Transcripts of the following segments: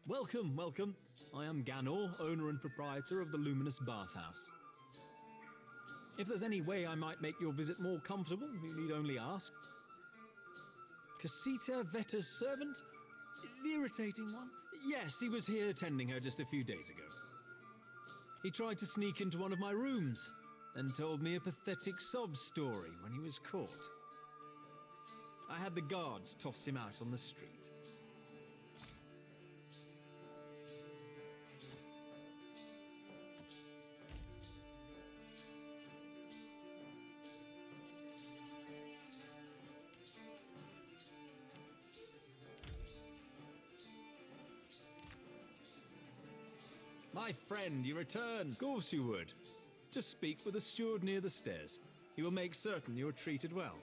Welcome, welcome. I am Ganor, owner and proprietor of the Luminous Bathhouse. If there's any way I might make your visit more comfortable, you need only ask. Casita Vetta's servant? The irritating one? Yes, he was here tending her just a few days ago. He tried to sneak into one of my rooms, then told me a pathetic sob story when he was caught. I had the guards toss him out on the street. My friend, you return. Of course you would. Just speak with the steward near the stairs. He will make certain you are treated well.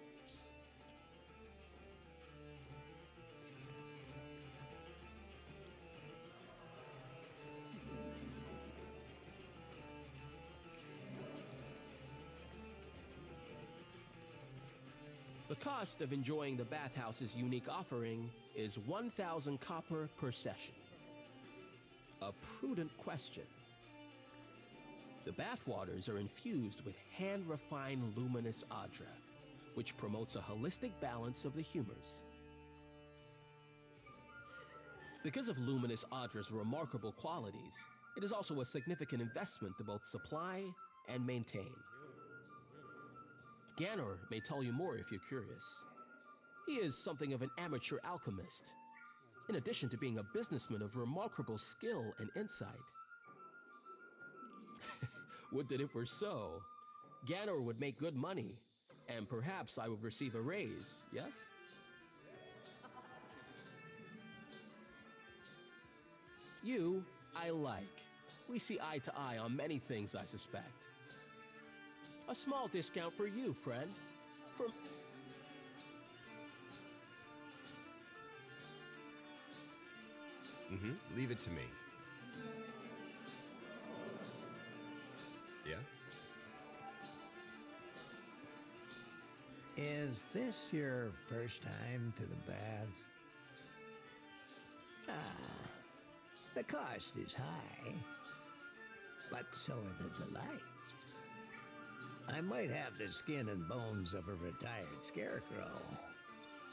The cost of enjoying the bathhouse's unique offering is 1,000 copper per session. A prudent question. The bathwaters are infused with hand-refined luminous adra, which promotes a holistic balance of the humors. Because of luminous adra's remarkable qualities, it is also a significant investment to both supply and maintain. Ganor may tell you more if you're curious. He is something of an amateur alchemist, in addition to being a businessman of remarkable skill and insight. Would that it were so. Ganor would make good money, and perhaps I would receive a raise, yes? You, I like. We see eye to eye on many things, I suspect. A small discount for you, friend. For... Leave it to me. Yeah? Is this your first time to the baths? The cost is high, but so are the delights. I might have the skin and bones of a retired scarecrow,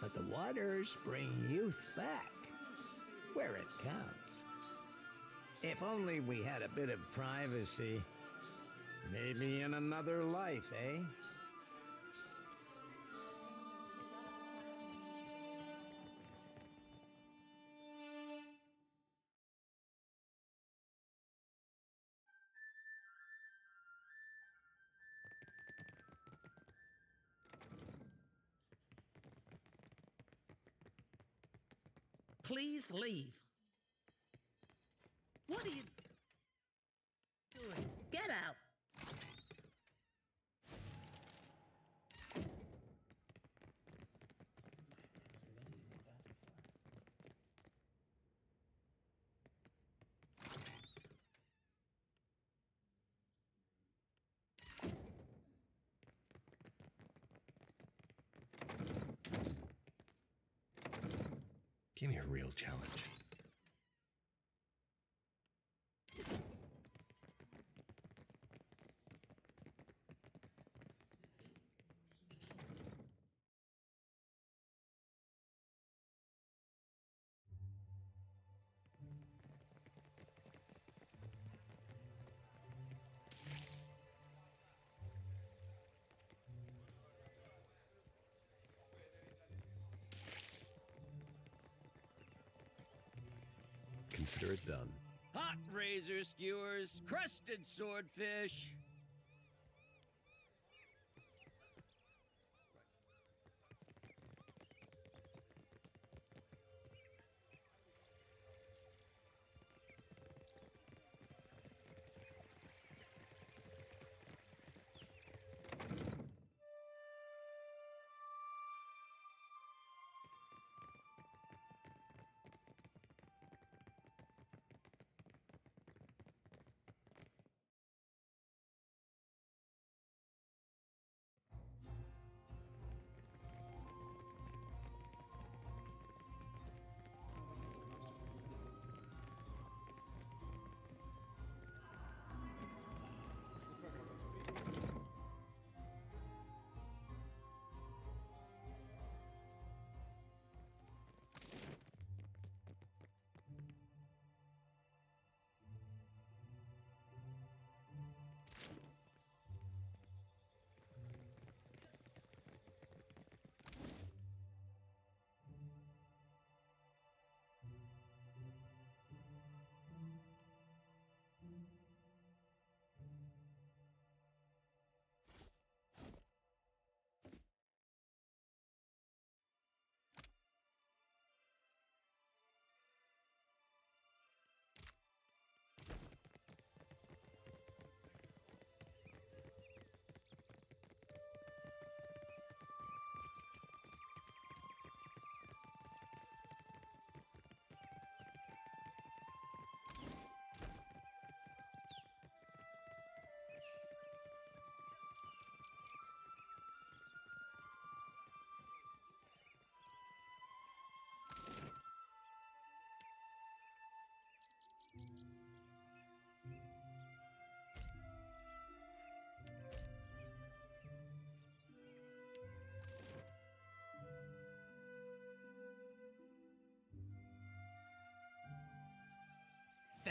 but the waters bring youth back, where it counts. If only we had a bit of privacy. Maybe in another life, eh? Please leave. What are you doing? Get out. Give me a real challenge. Consider it done. Hot razor skewers, crusted swordfish.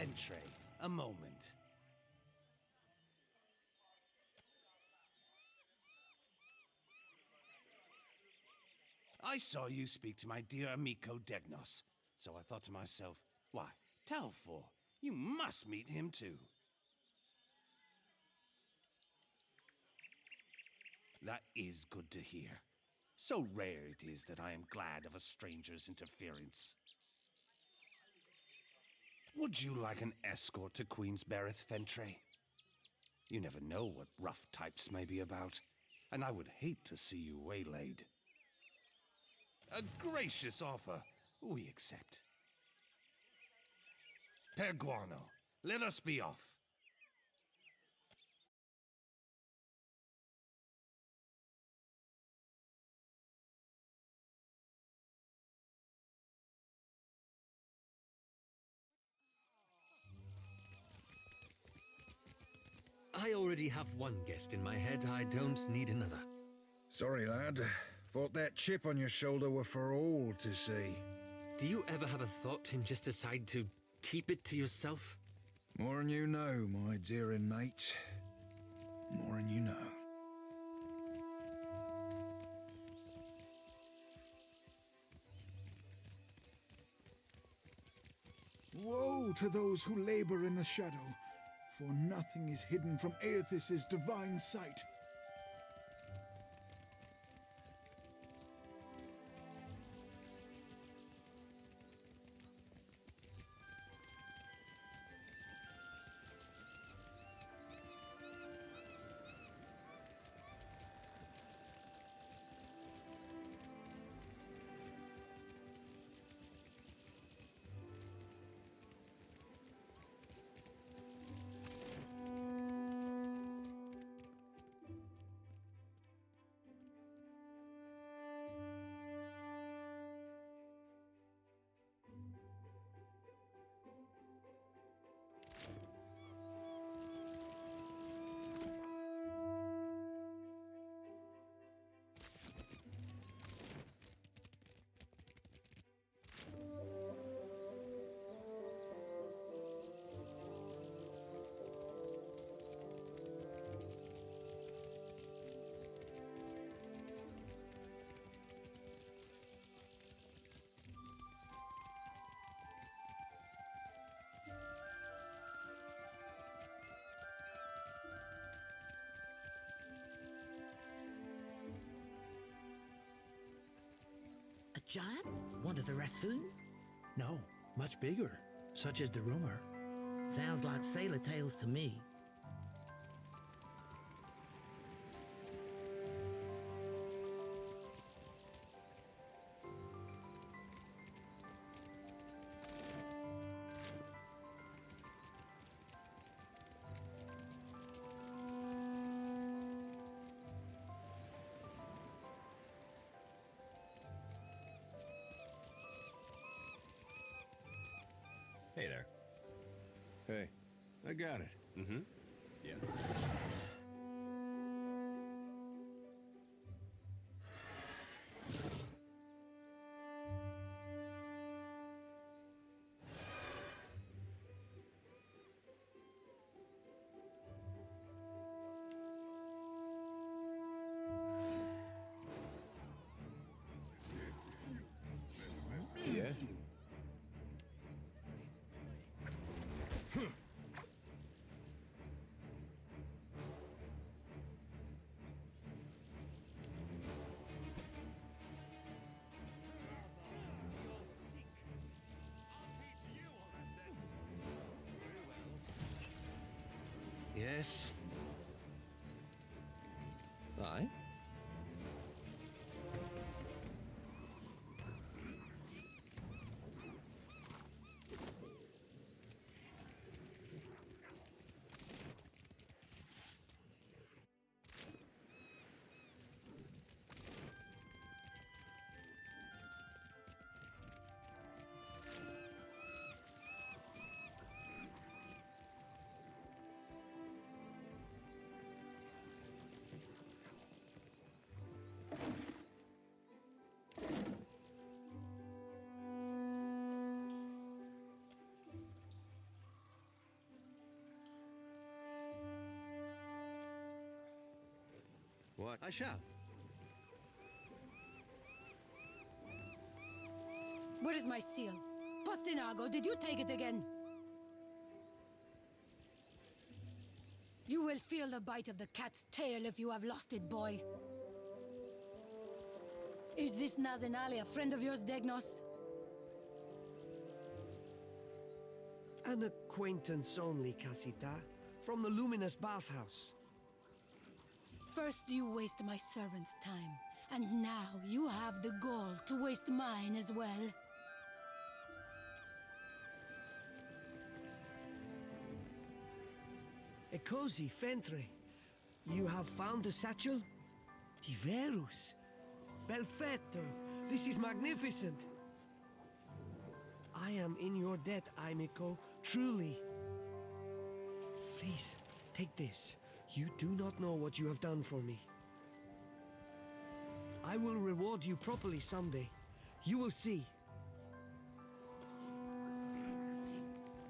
Entree, a moment. I saw you speak to my dear amico Degnos, so I thought to myself, why, Telfor, you must meet him too. That is good to hear. So rare it is that I am glad of a stranger's interference. Would you like an escort to Queensbereth, Fentrey? You never know what rough types may be about, and I would hate to see you waylaid. A gracious offer. We accept. Perguano, let us be off. I already have one guest in my head. I don't need another. Sorry, lad. Thought that chip on your shoulder were for all to see. Do you ever have a thought and just decide to keep it to yourself? More'n you know, my dear and mate. More'n you know. Woe to those who labor in the shadow, for nothing is hidden from Aethys' divine sight. A giant? One of the Rathoon? No, much bigger. Such is the rumor. Sounds like sailor tales to me. Hey there. Hey, I got it. Mm-hmm. Yeah. Yeah? Yes. Aye? I shall. Where is my seal? Postinago, did you take it again? You will feel the bite of the cat's tail if you have lost it, boy. Is this Nazenali a friend of yours, Degnos? An acquaintance only, Casita. From the luminous bathhouse. First you waste my servant's time, and now you have the gall to waste mine as well. Ecosi, Fentre. You have found the satchel? Diverus. Perfetto. This is magnificent. I am in your debt, Aimiko. Truly. Please, take this. You do not know what you have done for me. I will reward you properly someday. You will see.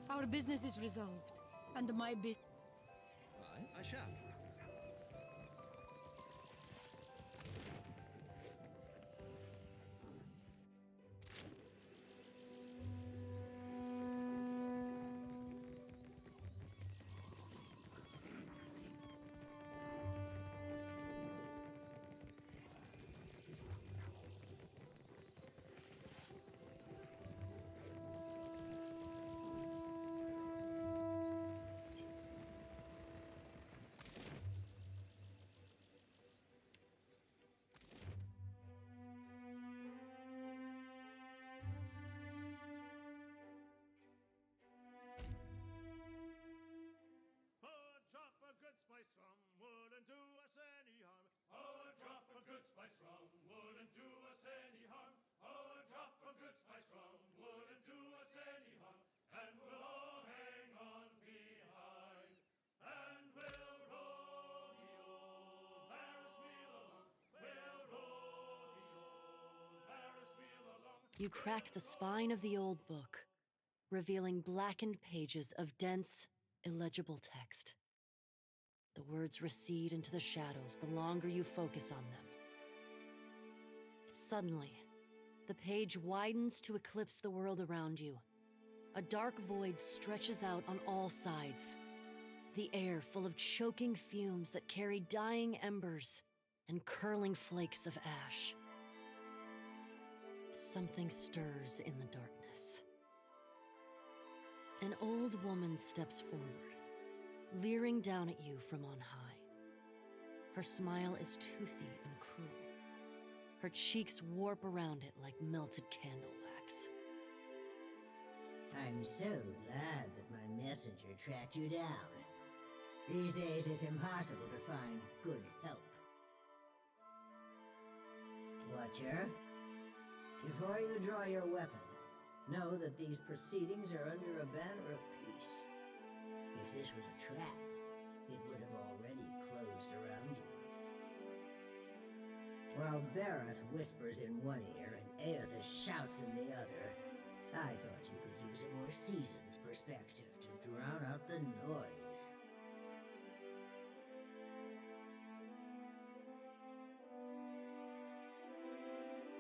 Our business is resolved, and my bit. I shall. You crack the spine of the old book, revealing blackened pages of dense, illegible text. The words recede into the shadows the longer you focus on them. Suddenly, the page widens to eclipse the world around you. A dark void stretches out on all sides, the air full of choking fumes that carry dying embers and curling flakes of ash. Something stirs in the darkness. An old woman steps forward, leering down at you from on high. Her smile is toothy and cruel. Her cheeks warp around it like melted candle wax. I'm so glad that my messenger tracked you down. These days it's impossible to find good help. Watcher, before you draw your weapon, know that these proceedings are under a banner of peace. If this was a trap, it would have already closed around you. While Bareth whispers in one ear and Aethys shouts in the other, I thought you could use a more seasoned perspective to drown out the noise.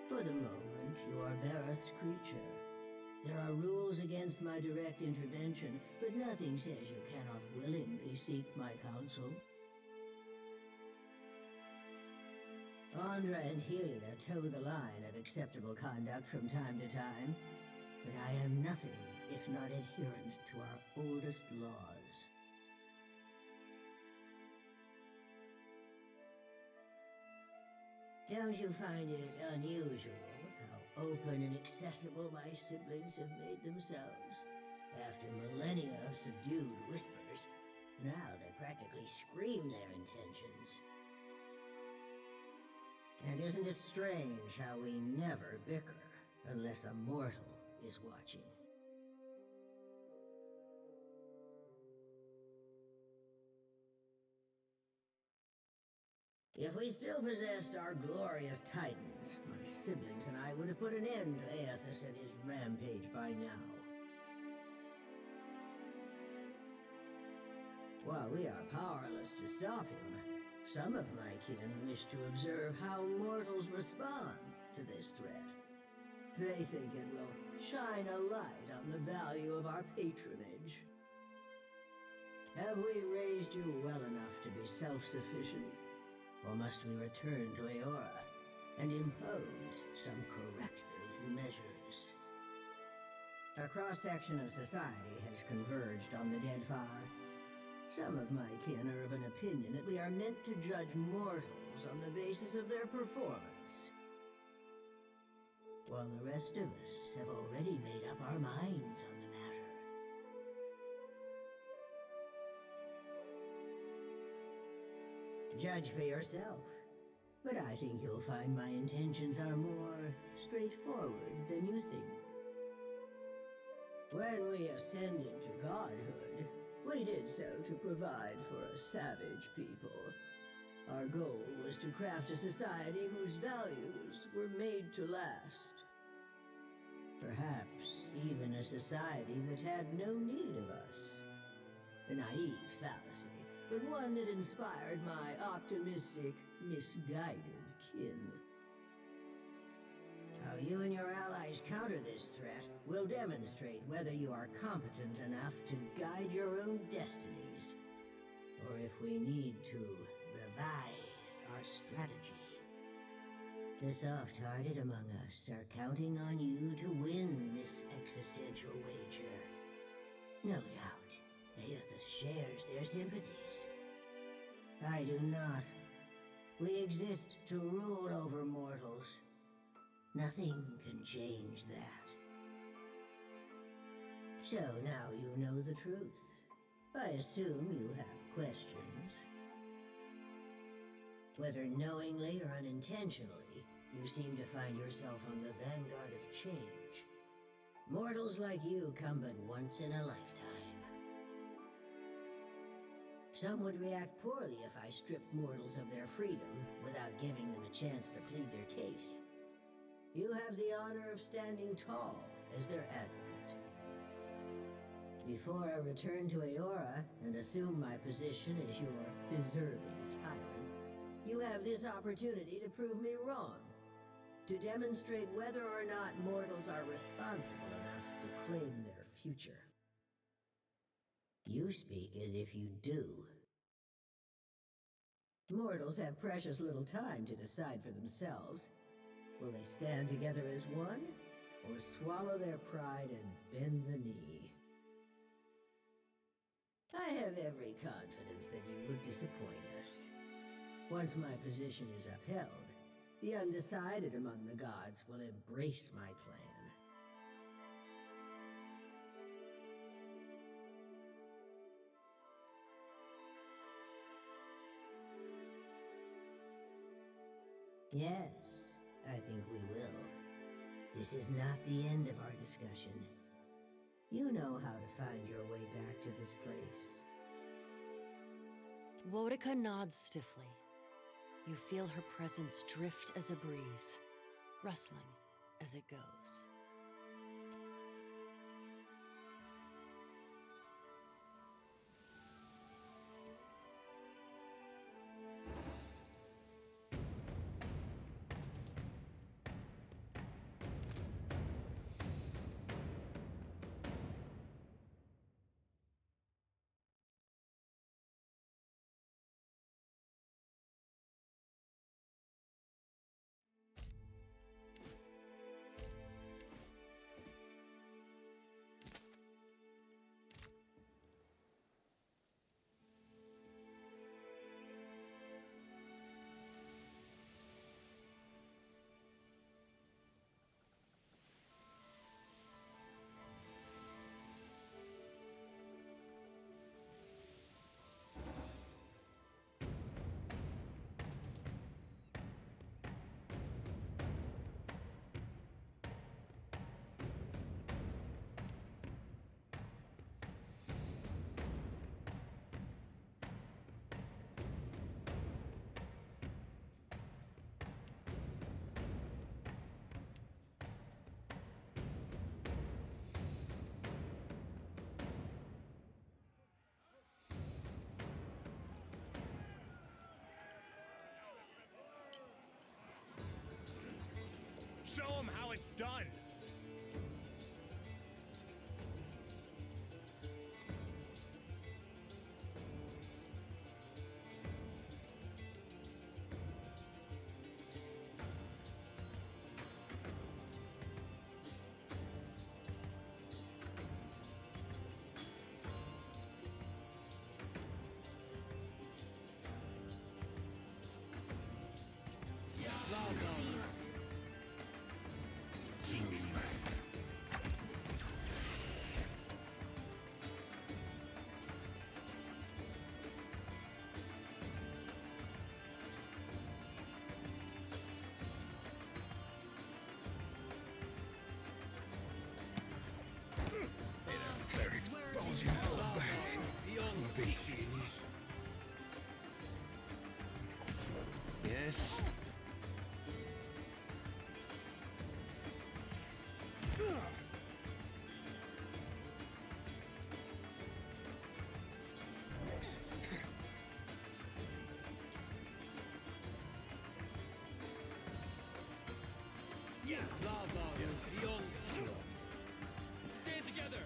For the moment, you are Bareth's creature. There are rules against my direct intervention, but nothing says you cannot willingly seek my counsel. Andra and Helia toe the line of acceptable conduct from time to time, but I am nothing if not adherent to our oldest laws. Don't you find it unusual how open and accessible my siblings have made themselves? After millennia of subdued whispers, now they practically scream their intentions. And isn't it strange how we never bicker unless a mortal is watching? If we still possessed our glorious titans, my siblings and I would have put an end to Aethys and his rampage by now. While we are powerless to stop him, Some of my kin wish to observe how mortals respond to this threat. They think it will shine a light on the value of our patronage. Have we raised you well enough to be self-sufficient? Or must we return to Eora and impose some corrective measures? A cross-section of society has converged on the Deadfire. Some of my kin are of an opinion that we are meant to judge mortals on the basis of their performance, while the rest of us have already made up our minds on the matter. Judge for yourself, but I think you'll find my intentions are more straightforward than you think. When we ascended to godhood, we did so to provide for a savage people. Our goal was to craft a society whose values were made to last. Perhaps even a society that had no need of us. A naive fallacy, but one that inspired my optimistic, misguided kin. How you and your allies counter this threat will demonstrate whether you are competent enough to guide your own destinies, or if we need to revise our strategy. The soft-hearted among us are counting on you to win this existential wager. No doubt, Aethys shares their sympathies. I do not. We exist to rule over mortals. Nothing can change that. So now you know the truth. I assume you have questions. Whether knowingly or unintentionally, you seem to find yourself on the vanguard of change. Mortals like you come but once in a lifetime. Some would react poorly if I stripped mortals of their freedom without giving them a chance to plead their case. You have the honor of standing tall as their advocate. Before I return to Eora and assume my position as your deserving tyrant, you have this opportunity to prove me wrong, to demonstrate whether or not mortals are responsible enough to claim their future. You speak as if you do. Mortals have precious little time to decide for themselves. Will they stand together as one, or swallow their pride and bend the knee? I have every confidence that you will disappoint us. Once my position is upheld, the undecided among the gods will embrace my plan. Yes, I think we will. This is not the end of our discussion. You know how to find your way back to this place. Wotica nods stiffly. You feel her presence drift as a breeze, rustling as it goes. Show him how it's done! I'll be seeing you. Yes? Yeah, lava with the young. Stand together.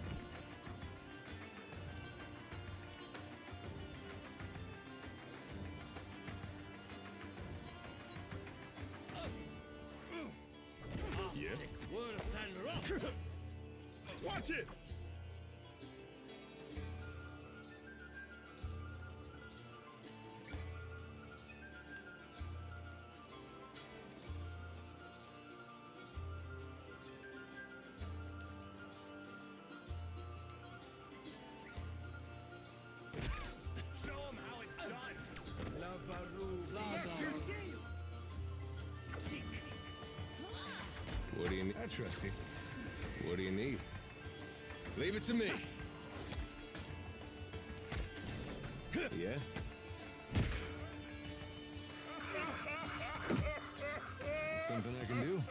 Yeah? Word of thunder up. Watch it! Show him how it's done! What do you need? I trust you. What do you need? Leave it to me. Yeah? Something I can do?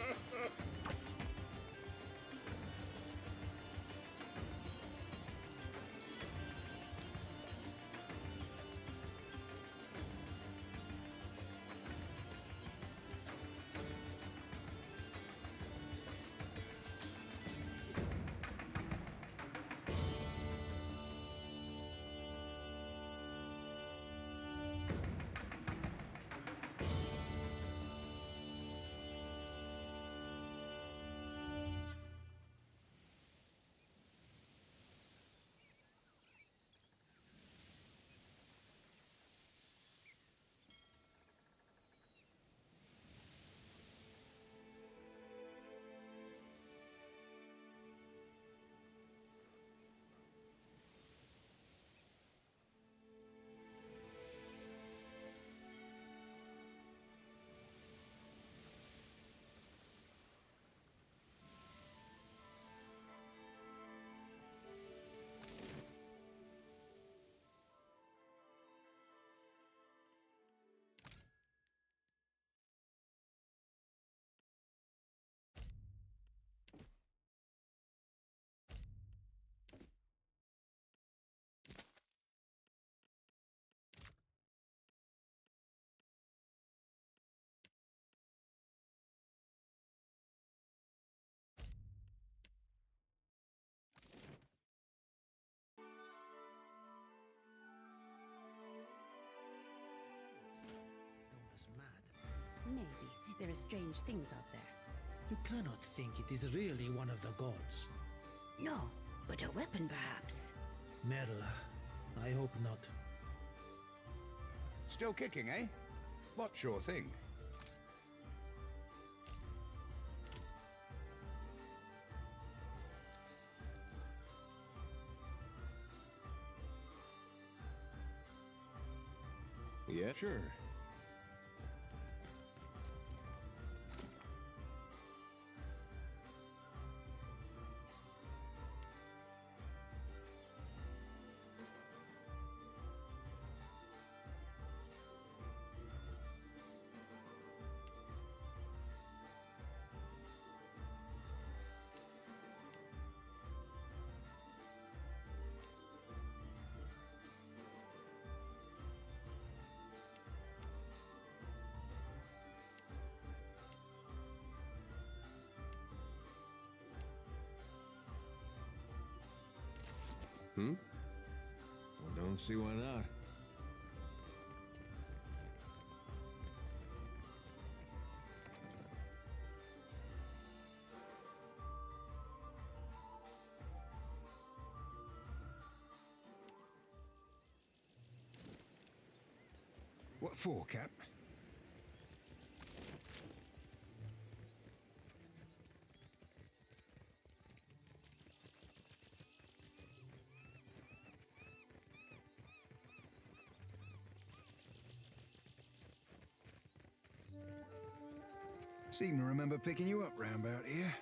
Maybe. There are strange things out there. You cannot think it is really one of the gods. No, but a weapon perhaps. Merla, I hope not. Still kicking, eh? What sure thing? Yeah, sure. Hmm? Well, don't see why not. What for, Cap? Seem to remember picking you up round about here.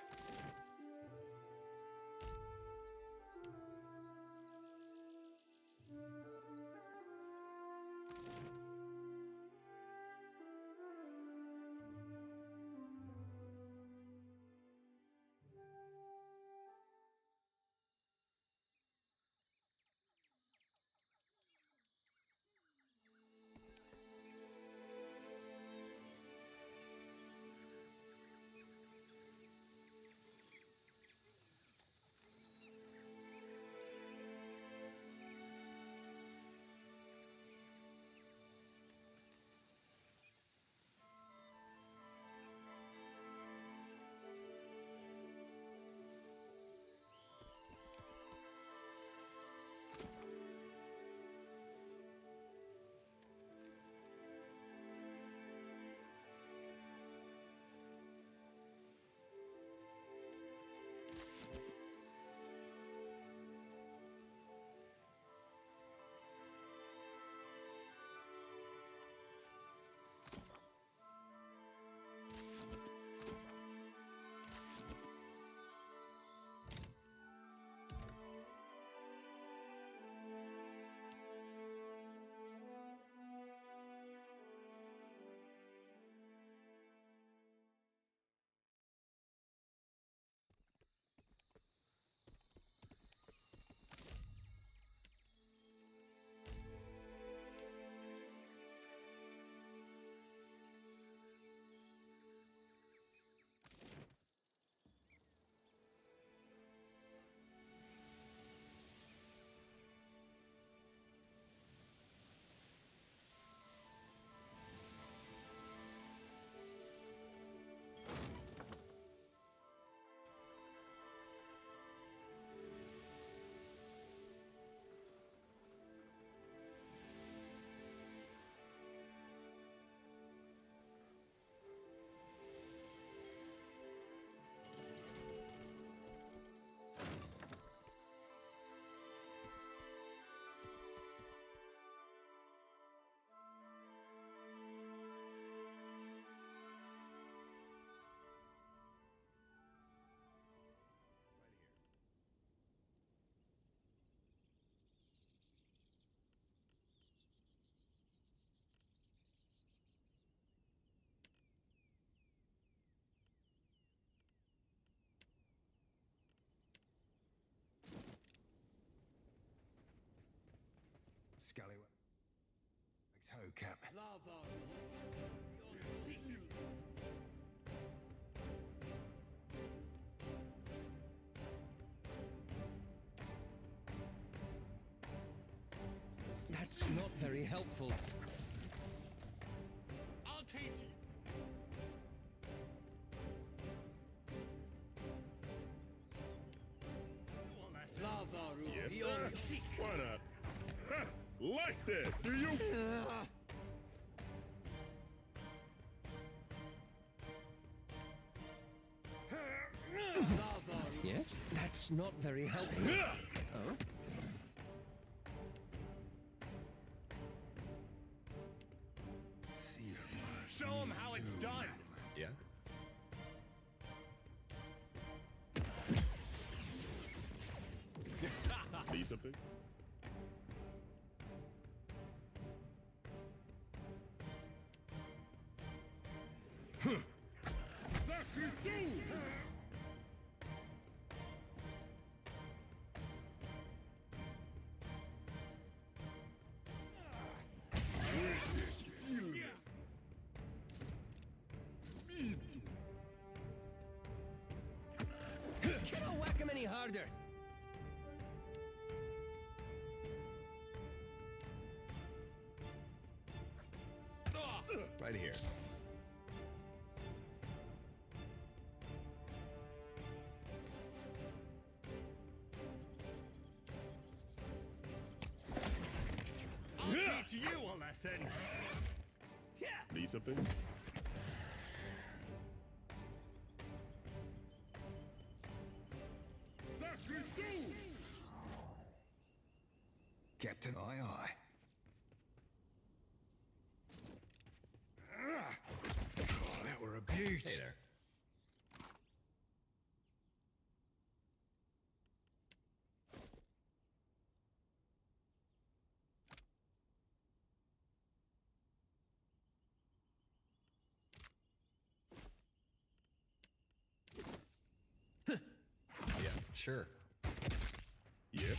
Scallywag. Thanks, ho, Cap. That's not very helpful. I'll teach you. Yes, why not? Ha! Like that, do you? Yes? That's not very helpful. Oh? Show him how it's done. Yeah? Need something? Cannot whack him any harder. right here. I'll teach you a lesson. Need something? Captain, aye, aye. Oh, that were a beaut. Hey there. Yeah, sure. Yep.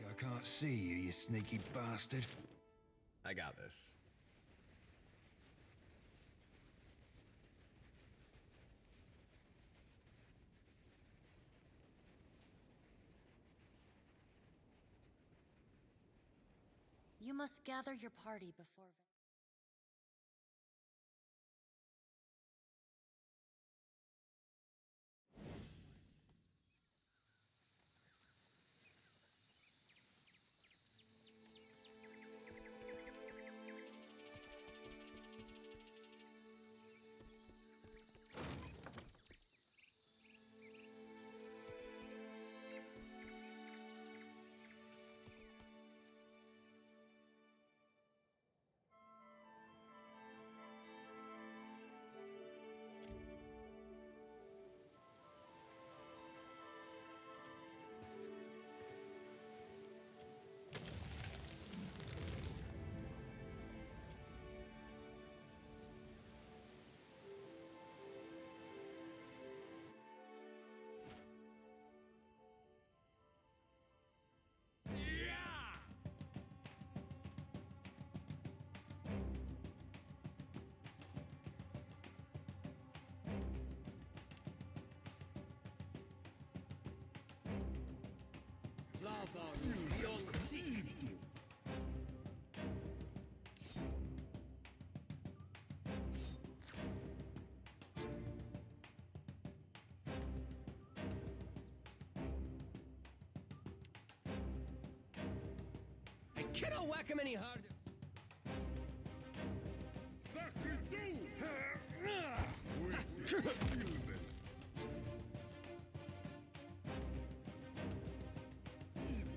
I can't see you, you sneaky bastard. I got this. You must gather your party before. I cannot whack him any harder.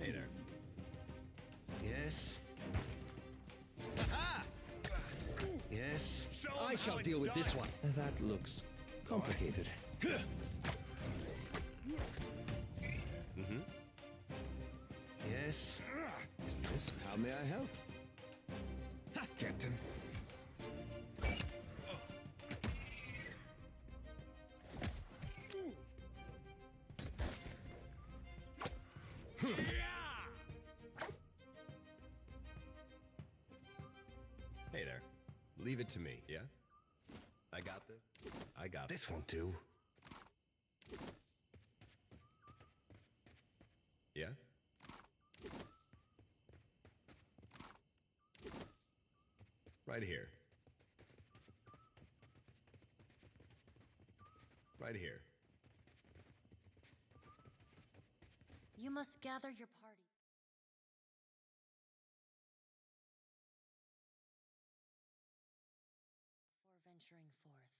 Hey there. Yes. Yes. I shall deal with this one. That looks complicated. Mm-hmm. Yes. Yes. How may I help? Captain. Hey there. Leave it to me, yeah? I got this. I got This won't do. Yeah? Right here. Right here. You must gather your party. Before venturing forth.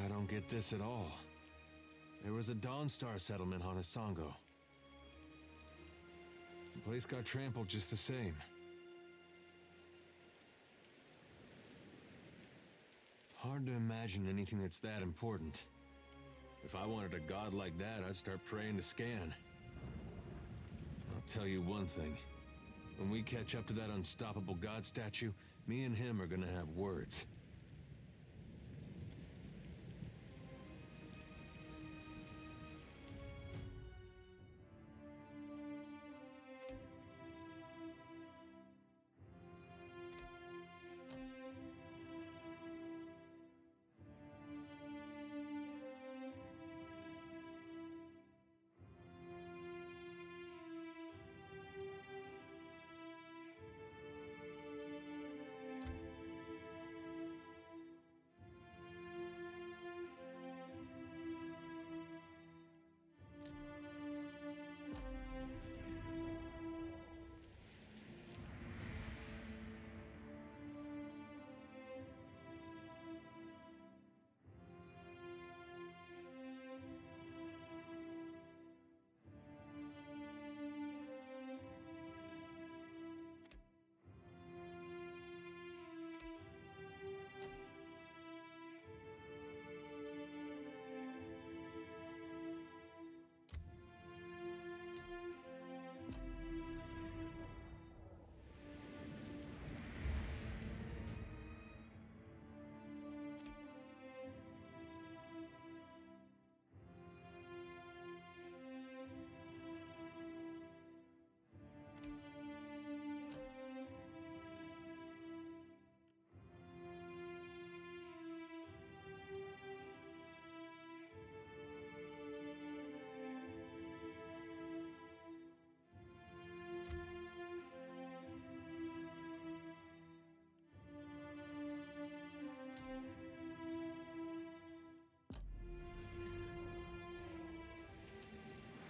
I don't get this at all. There was a Dawnstar settlement on Isango. The place got trampled just the same. Hard hard to imagine anything that's that important. If I wanted a god like that, I'd start praying to Scan. I'll tell you one thing. When we catch up to that unstoppable god statue, me and him are gonna have words.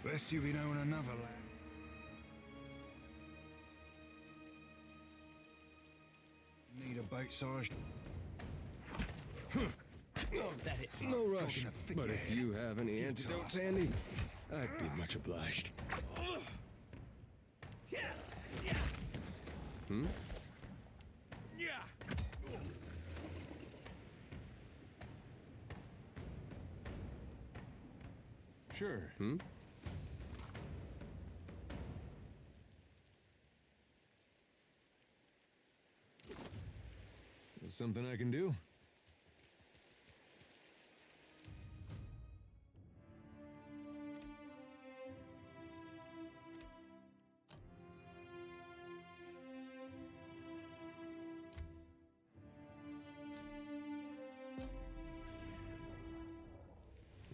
Lest you be known another lad. Need a bite-sized... That hit. No rush, but if you have any antidotes handy, I'd be much obliged. Hmm? Sure. Hmm? There's something I can do?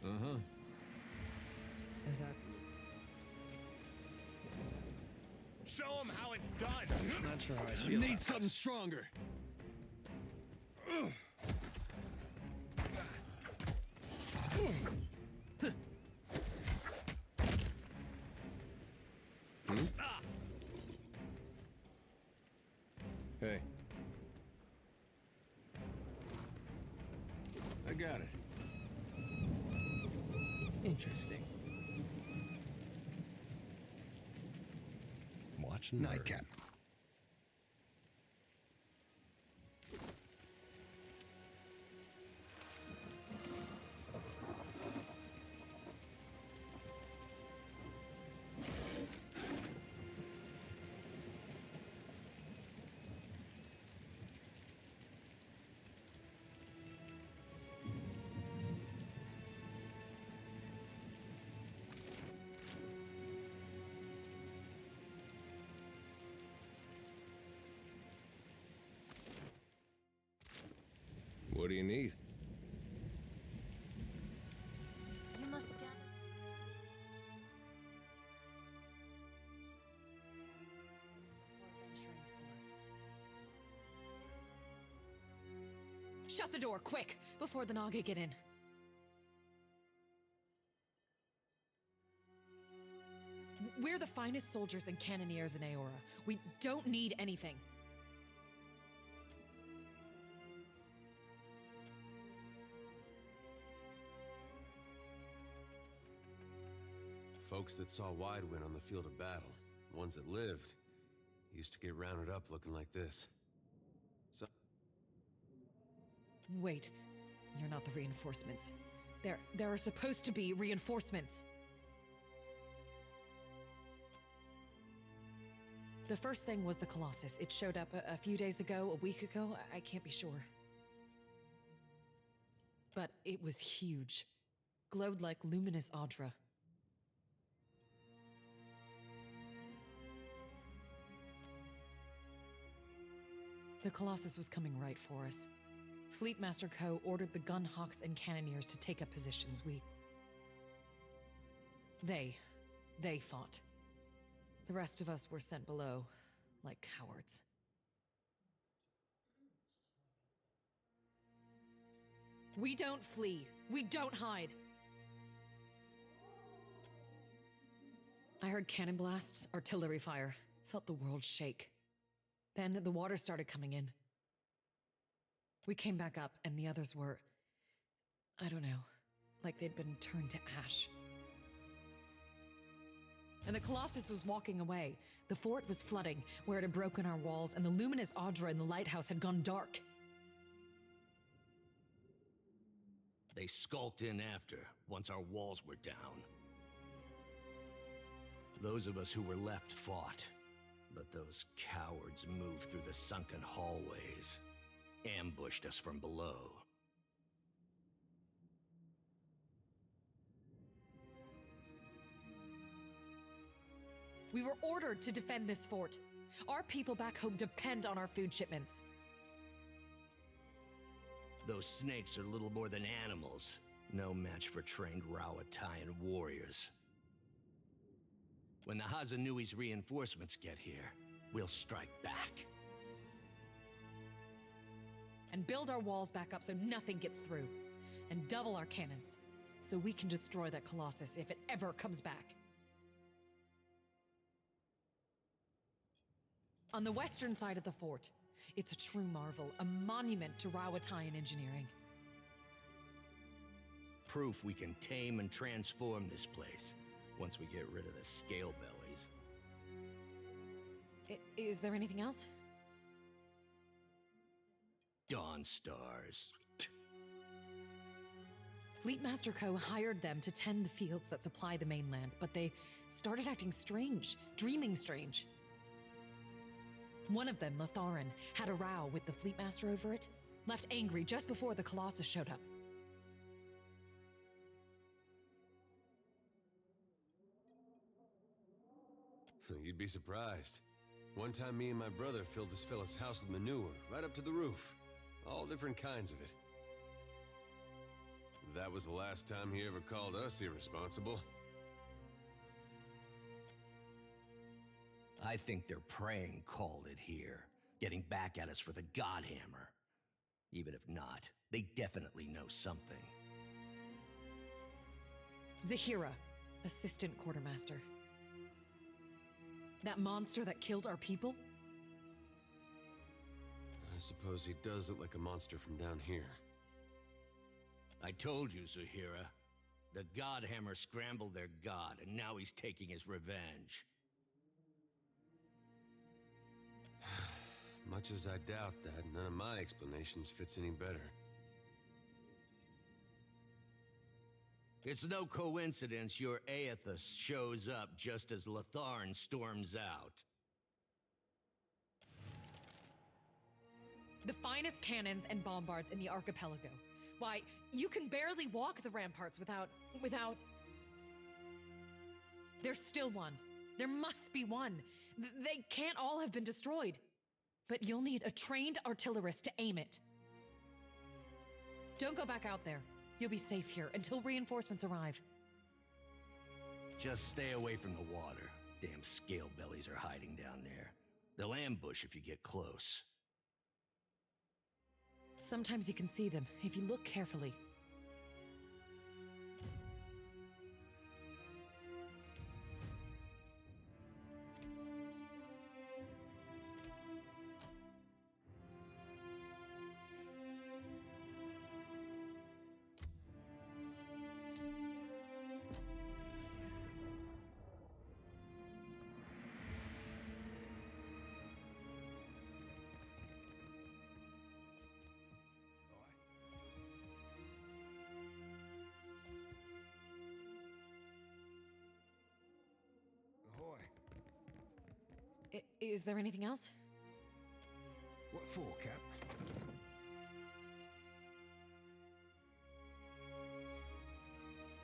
Uh-huh. Show him how it's done. Not sure how I I feel. need something stronger. Hey. I got it. Interesting. Watching Nightcap. What do you need? You must gather. Before venturing forth. Shut the door, quick, before the Naga get in. We're the finest soldiers and cannoneers in Aora. We don't need anything. Folks that saw Widewind on the field of battle, ones that lived, used to get rounded up looking like this. So Wait, You're not the reinforcements. There are supposed to be reinforcements. The first thing was the Colossus. It showed up a few days ago, a week ago, I can't be sure. But it was huge. Glowed like luminous Audra. The Colossus was coming right for us. Fleetmaster Co. ordered the Gunhawks and Cannoneers to take up positions. They fought. The rest of us were sent below, like cowards. We don't flee. We don't hide. I heard cannon blasts, artillery fire. Felt the world shake. Then the water started coming in. We came back up, and the others were... I don't know. Like they'd been turned to ash. And the Colossus was walking away. The fort was flooding, where it had broken our walls, and the luminous Audra in the lighthouse had gone dark. They skulked in after, once our walls were down. Those of us who were left fought, but those cowards moved through the sunken hallways, ambushed us from below. We were ordered to defend this fort. Our people back home depend on our food shipments. Those snakes are little more than animals. No match for trained Rawatayan warriors. When the Hazanui's reinforcements get here, we'll strike back. And build our walls back up so nothing gets through. And double our cannons, so we can destroy that Colossus if it ever comes back. On the western side of the fort, it's a true marvel, a monument to Rawatayan engineering. Proof we can tame and transform this place, once we get rid of the scale bellies. Is there anything else? Dawn Stars. Fleetmaster Co. hired them to tend the fields that supply the mainland, but they started acting strange, dreaming strange. One of them, Latharan, had a row with the Fleetmaster over it, left angry just before the Colossus showed up. You'd be surprised. One time me and my brother filled this fella's house with manure, right up to the roof. All different kinds of it. That was the last time he ever called us irresponsible. I think their praying called it here, getting back at us for the Godhammer. Even if not, they definitely know something. Zahira, assistant quartermaster. That monster that killed our people? I suppose he does look like a monster from down here. I told you, Zahira. The Godhammer scrambled their god, and now he's taking his revenge. Much as I doubt that, none of my explanations fits any better. It's no coincidence your Aethys shows up just as Latharan storms out. The finest cannons and bombards in the archipelago. Why, you can barely walk the ramparts without... There's still one. There must be one. They can't all have been destroyed. But you'll need a trained artillerist to aim it. Don't go back out there. You'll be safe here until reinforcements arrive. Just stay away from the water. Damn scale bellies are hiding down there. They'll ambush if you get close. Sometimes you can see them, if you look carefully. Is there anything else? What for, Cap?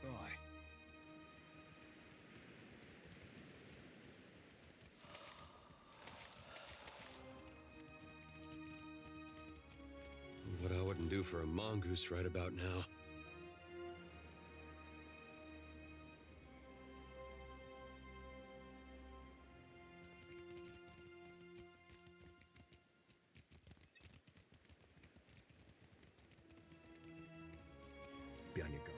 Aye. What I wouldn't do for a mongoose right about now. Be on your guard.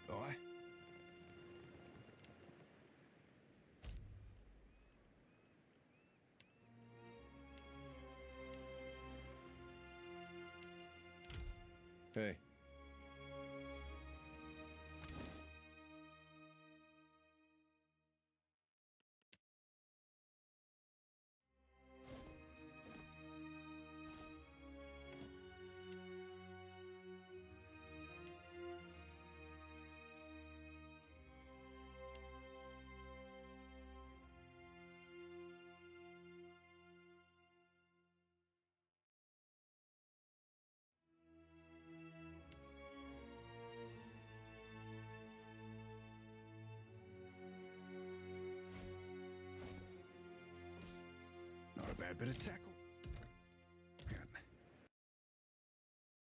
Aye. Hey. Not a bad bit of tackle.